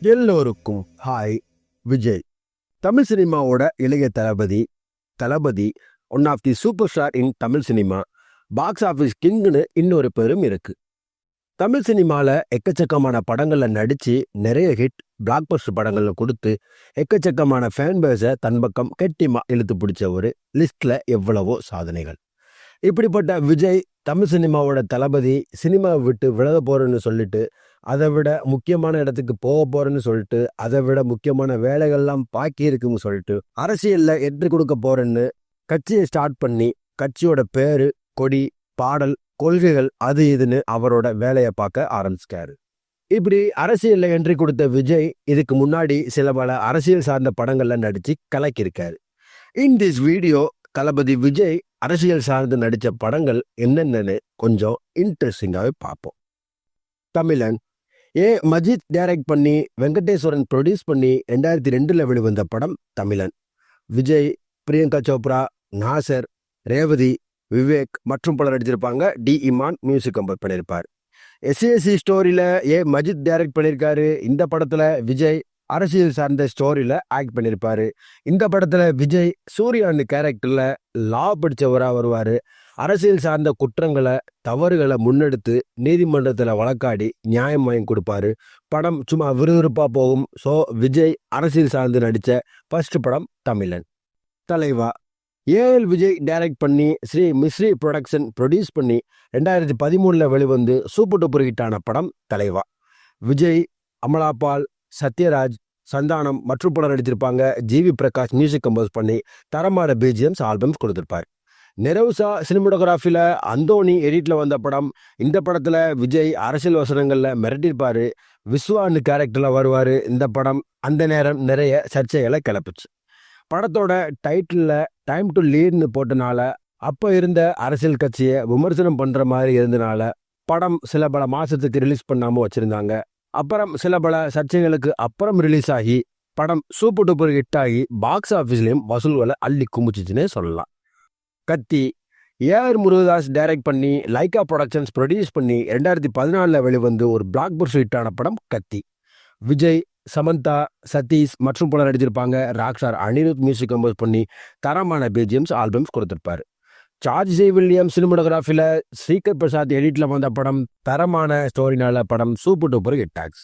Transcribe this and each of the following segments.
எல்லோருக்கும் ஹாய். விஜய் தமிழ் சினிமாவோட இளைய தளபதி one of the superstar in Tamil cinema. Box office கிங்னு இன்னொரு பேரும் இருக்கு. தமிழ் சினிமாவில் எக்கச்சக்கமான படங்களில் நடித்து நிறைய ஹிட் பிளாக் பஸ்டர் படங்களை கொடுத்து எக்கச்சக்கமான ஃபேன் பேஸை தன் பக்கம் கெட்டிமா இழுத்து பிடிச்ச ஒரு லிஸ்ட்டில் எவ்வளவோ சாதனைகள். இப்படிப்பட்ட விஜய் தமிழ் சினிமாவோட தளபதி சினிமாவை விட்டு விலக போகிறேன்னு சொல்லிட்டு, அதை விட முக்கியமான இடத்துக்கு போக போகிறேன்னு சொல்லிட்டு, அதை விட முக்கியமான வேலைகள்லாம் பாக்கி இருக்குன்னு சொல்லிட்டு அரசியலில் எட்டு கொடுக்க போகிறேன்னு கட்சியை ஸ்டார்ட் பண்ணி கட்சியோட பேரு, கொடி, பாடல், கொள்கைகள் அது இதுன்னு அவரோட வேலையை பார்க்க ஆரம்பிச்சிட்டாரு. இப்படி அரசியலில் என்ட்ரி கொடுத்த விஜய் இதுக்கு முன்னாடி சில பல அரசியல் சார்ந்த படங்கள்ல நடிச்சு கலக்கியிருக்காரு. இன் திஸ் வீடியோ தளபதி விஜய் அரசியல் சார்ந்து நடித்த படங்கள் என்னென்னு கொஞ்சம் இன்ட்ரெஸ்டிங்காகவே பார்ப்போம். தமிழன் மஜித் டைரக்ட் பண்ணி வெங்கடேஸ்வரன் ப்ரொடியூஸ் பண்ணி 2002 வெளிவந்த படம் தமிழன். விஜய், பிரியங்கா சோப்ரா, நாசர், ரேவதி, விவேக் மற்றும் பலர் நடிச்சிருப்பாங்க. டி இமான் மியூசிக் கம்போஸ் பண்ணியிருப்பார். எஸ்ஏசி ஸ்டோரியில் மஜித் டைரக்ட் பண்ணியிருக்காரு. இந்த படத்தில் விஜய் அரசியல் சார்ந்த ஸ்டோரியில் ஆக்ட் பண்ணியிருப்பாரு. இந்த படத்தில் விஜய் சூர்யான்னு கேரக்டரில் லா படித்தவராக வருவார். அரசியல் சார்ந்த குற்றங்களை, தவறுகளை முன்னெடுத்து நீதிமன்றத்தில் வழக்காடி நியாயம் வாங்கி கொடுப்பாரு. படம் சும்மா விறுவிறுப்பாக போகும். ஸோ விஜய் அரசியல் சார்ந்து நடித்த ஃபர்ஸ்ட் படம் தமிழன். தலைவா ஏஎல் விஜய் டைரக்ட் பண்ணி ஸ்ரீ மிஸ்ரி ப்ரொடக்ஷன் ப்ரொடியூஸ் பண்ணி 2013 வெளிவந்து சூப்பர் டூப்பர் ஹிட்டான படம் தலைவா. விஜய், அமலாபால், சத்யராஜ், சந்தானம் மற்றும் பலர் நடித்திருப்பாங்க. ஜிவி பிரகாஷ் மியூசிக் கம்போஸ் பண்ணி தரமான பிஜிஎம்ஸ் ஆல்பம்ஸ் கொடுத்திருப்பார். நெரோசா சினிமோட்டோகிராஃபியில் அந்தோனி எடிட்டில் வந்த படம். இந்த படத்தில் விஜய் அரசியல் வசனங்களில் மிரட்டியிருப்பார். விஸ்வான்னு கேரக்டரில் வருவார். இந்த படம் அந்த நேரம் நிறைய சர்ச்சைகளை கிளப்புச்சு. படத்தோட டைட்டிலில் டைம் டு லீட்னு போட்டனால அப்போ இருந்த அரசியல் கட்சியை விமர்சனம் பண்ணுற மாதிரி இருந்தனால படம் சில பல மாதத்துக்கு ரிலீஸ் பண்ணாமல் வச்சுருந்தாங்க. அப்புறம் சில பல சர்ச்சைகளுக்கு அப்புறம் ரிலீஸ் ஆகி படம் சூப்பர் டூப்பர் ஹிட் ஆகி பாக்ஸ் ஆஃபீஸ்லேயும் வசூல்களை அள்ளி குமிச்சிச்சுன்னே சொல்லலாம். கத்தி ஏஆர் முருகதாஸ் டைரக்ட் பண்ணி லைகா ப்ரொடக்ஷன்ஸ் ப்ரொடியூஸ் பண்ணி 2014 வெளிவந்து ஒரு பிளாக் பஸ்டர் ஹிட்டான படம் கத்தி. விஜய், சமந்தா, சதீஷ் மற்றும் பலர் நடிச்சிருப்பாங்க. ராக்ஸ்டார் அனிருத் மியூசிக் கம்போஸ் பண்ணி தரமான பிஜிஎம்ஸ் ஆல்பம்ஸ் கொடுத்துருப்பாரு. சார்ஜ் ஜே வில்லியம் சினிமோட்டோகிராஃபியில் ஸ்ரீகர் பிரசாத் எடிட்டில் வந்த படம். தரமான ஸ்டோரினால படம் சூப்பர் டூப்பர் ஹிட் ஆக்ஸ்.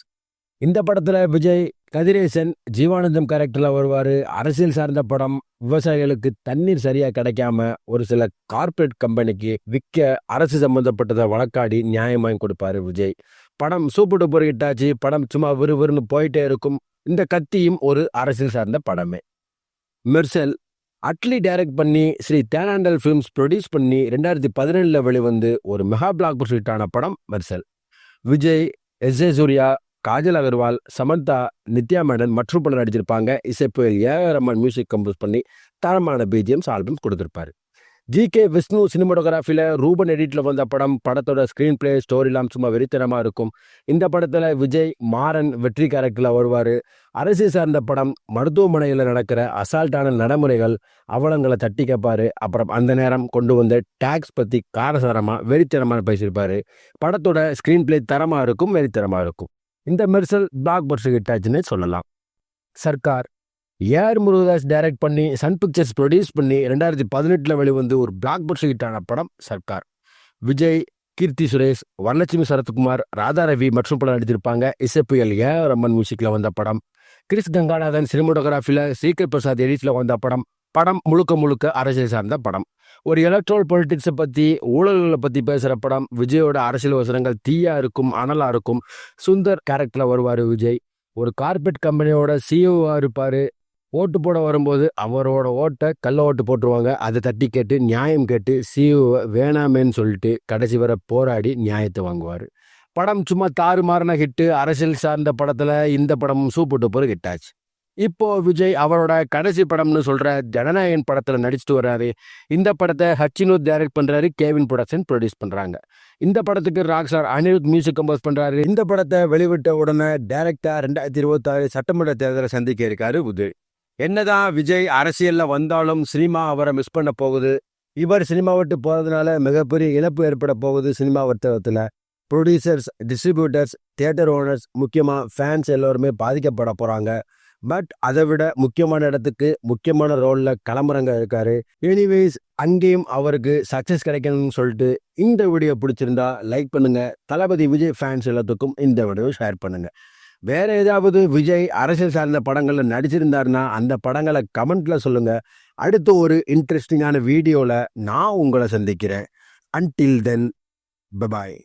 இந்த படத்தில் விஜய், கதிரேசன், ஜீவானந்தம் கேரக்டரில் வருவார். அரசியல் சார்ந்த படம். விவசாயிகளுக்கு தண்ணீர் சரியாக கிடைக்காம ஒரு சில கார்ப்பரேட் கம்பெனிக்கு விற்க அரசு சம்பந்தப்பட்டதை வழக்காடி நியாயம் வாங்கி கொடுப்பாரு விஜய். படம் சூப்பர் டூப்பர் ஹிட் ஆச்சு. படம் சும்மா விறுவிறுன்னு போயிட்டே இருக்கும். இந்த கத்தியும் ஒரு அரசியல் சார்ந்த படமே. மெர்சல் அட்லி டைரக்ட் பண்ணி ஸ்ரீ தேனாண்டல் ஃபிலிம்ஸ் ப்ரொடியூஸ் பண்ணி 2017 வெளிவந்து ஒரு மெகா பிளாக் பஸ்டர் ஹிட்டான படம் மெர்சல். விஜய், எஸ்.ஏ. சூர்யா, காஜல் அகர்வால், சமந்தா, நித்யா மேனன் மற்றும் பலர் நடிச்சிருப்பாங்க. இசைப்புயல் ஏஆர் ரஹ்மான் மியூசிக் கம்போஸ் பண்ணி தரமான பிஜிஎம்ஸ் ஆல்பம்ஸ் கொடுத்துருப்பாரு. ஜி.கே. விஷ்ணு சினிமோட்டோகிராஃபியில் ரூபன் எடிட்டில் வந்த படம். படத்தோட ஸ்க்ரீன் பிளே, ஸ்டோரிலாம் சும்மா வெறித்தனமாக இருக்கும். இந்த படத்தில் விஜய், மாறன், வெற்றி கேரக்டரில் வருவார். அரசியல் சார்ந்த படம். மருத்துவமனையில் நடக்கிற அசால்ட்டான நடைமுறைகள், அவலங்களை தட்டி கேட்பார். அப்புறம் அந்த நேரம் கொண்டு வந்த டேக்ஸ் பற்றி காரசாரமாக வெறித்தனமாக பேசியிருப்பார். படத்தோட ஸ்க்ரீன் பிளே தரமாக இருக்கும், வெறித்தனமாக இருக்கும். இந்த மெர்சல் பிளாக் பஸ்டர் ஹிட் ஆச்சுன்னு சொல்லலாம். சர்க்கார் ஏஆர் முருகதாஸ் டைரக்ட் பண்ணி சன் பிக்சர்ஸ் ப்ரொடியூஸ் பண்ணி 2018 வெளிவந்து ஒரு பிளாக் பஸ்டர் ஹிட்டான படம் சர்க்கார். விஜய், கீர்த்தி சுரேஷ், வரலட்சுமி சரத்குமார், ராதா ரவி மற்றும் பலர் நடித்திருப்பாங்க. இசைப்புயல் ஏஆர் ரஹ்மான் மியூசிக்கில் வந்த படம். கிறிஸ் கங்காநாதன் சினிமோட்டோகிராஃபியில் ஸ்ரீகர் பிரசாத் எடிட்டில் வந்த படம். படம் முழுக்க அரசியல் சார்ந்த படம். ஒரு எலக்ட்ரல் பொலிட்டிக்ஸை பற்றி, ஊழல்களை பற்றி பேசுகிற படம். விஜயோட அரசியல் வசனங்கள் தீயா இருக்கும், அனலாக இருக்கும். சுந்தர் கேரக்டரில் வருவார் விஜய். ஒரு கார்பரேட் கம்பெனியோட சிஇஓவாக இருப்பார். ஓட்டு போட வரும்போது அவரோட ஓட்டை கள்ள ஓட்டு போட்டுருவாங்க. அதை தட்டி கேட்டு நியாயம் கேட்டு சிஇஓவை வேணாமேன்னு சொல்லிட்டு கடைசி வரை போராடி நியாயத்தை வாங்குவார். படம் சும்மா தாறுமாறான ஹிட்டு. அரசியல் சார்ந்த படத்தில் இந்த படமும் சூப்பர் டூப்பர் ஹிட் ஆச்சு. இப்போ விஜய் அவரோட கடைசி படம்னு சொல்கிற ஜனநாயகன் படத்தில் நடிச்சுட்டு வர்றாரு. இந்த படத்தை ஹச்சினூத் டைரக்ட் பண்ணுறாரு. கேவின் ப்ரொடக்ஷன் ப்ரொடியூஸ் பண்ணுறாங்க. இந்த படத்துக்கு ராக்ஸ்டார் அனிருத் மியூசிக் கம்போஸ் பண்ணுறாரு. இந்த படத்தை வெளிவிட்ட உடனே டைரக்டர் 2026 சட்டமன்ற தேர்தலை சந்திக்க இருக்காரு விஜய். என்னதான் விஜய் அரசியலில் வந்தாலும் சினிமா அவரை மிஸ் பண்ண போகுது. இவர் சினிமா விட்டு போகிறதுனால மிகப்பெரிய இழப்பு ஏற்பட போகுது சினிமா வர்த்தகத்தில். ப்ரொடியூசர்ஸ், டிஸ்ட்ரிபியூட்டர்ஸ், தியேட்டர் ஓனர்ஸ், முக்கியமாக ஃபேன்ஸ் எல்லோருமே பாதிக்கப்பட போகிறாங்க. பட் அதை விட முக்கியமான இடத்துக்கு முக்கியமான ரோலில் கிளம்புறங்க இருக்காரு. எனிவேஸ் அங்கேயும் அவருக்கு சக்ஸஸ் கிடைக்கணும்னு சொல்லிட்டு இந்த வீடியோ பிடிச்சிருந்தா லைக் பண்ணுங்கள். தளபதி விஜய் ஃபேன்ஸ் எல்லாத்துக்கும் இந்த வீடியோ ஷேர் பண்ணுங்கள். வேற ஏதாவது விஜய் அரசியல் சார்ந்த படங்களில் நடிச்சிருந்தாருன்னா அந்த படங்களை கமெண்ட்டில் சொல்லுங்கள். அடுத்த ஒரு இன்ட்ரெஸ்டிங்கான வீடியோவில் நான் உங்களை சந்திக்கிறேன். Until then, bye bye.